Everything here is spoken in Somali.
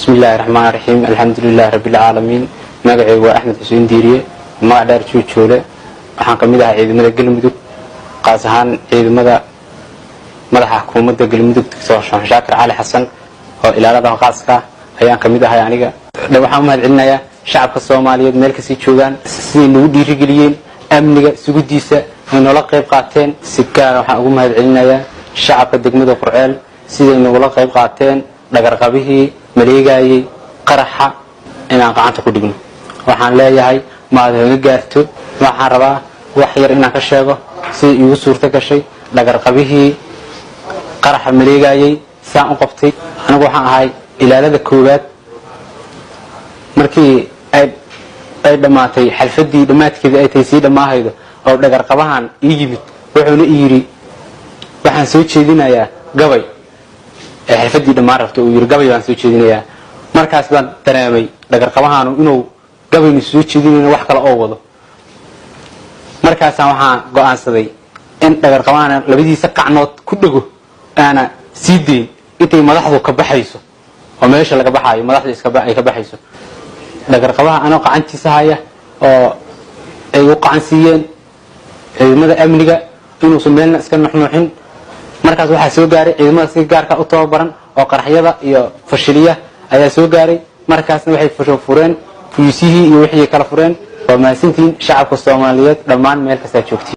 بسم الله الرحمن الرحيم الحمد لله رب العالمين magacay waa Axmed Xuseen Diiriye magac dheer Juujoole waxaan kamid ahaa ciidamada Galmudug qaas ahaan ciidamada madaxa xukuumadda Galmudug Dr. Shaakir Cali Xasan oo ilaalada qaaska ayaan kamid ahay aniga waxaan u mahadcelinayaa shacabka Soomaaliyeed meel kasta joogan si lagu dhiirigeliyeen amniga sugudiisa ay noola qayb qaateen si gaar ah waxaan ugu mahadcelinayaa shacabka degmada Qurceel siday noola qayb qaateen dhagarqabihii maleegayay qaraxa inaan gacanta ku dhigno waxaan leeyahay maad hooga gaarto waxaan rabaa wax yar inaan ka sheego si igu suurta gashay dhagarqabihii qaraxa maleegayay saan u qabtay anigu waxaan ahay ilaalada koowaad markii ay dhamaatay xalfadii dhamaadkeeda ay taysii dhamaahaydo oo dhagarqabahan ii yimid wuxuuna ii yiri waxaan soo jeedinayaa gabay xalfadii dhamaan rabto uu yiri gabay baan soo jeedinayaa markaas baan dareemay dhagarqabahan inuu gabayni soo jeedinayna wax kale oo wado markaas waxaan go'aansaday in dhagarqabahan labadiisa qacnood ku dhago ana siideen intay madaxdu ka baxayso oo meesha laga baxayo madaxdu ay ka baxayso dhagarqabaha ana qacantiisa haya oo ay u qacansiiyeen ciidamada amniga inuu sameeyna iska nuxnuuxin markaas waxa soo gaaray ciidamada si gaarka u tababaran oo qaraxyada iyo fashiliya ayaa soo gaaray markaasna waxay fureen fuyuusihii iyo wixii kala fureen waa maasintiin shacabka Soomaaliyeed dhammaan meel kasta joogtay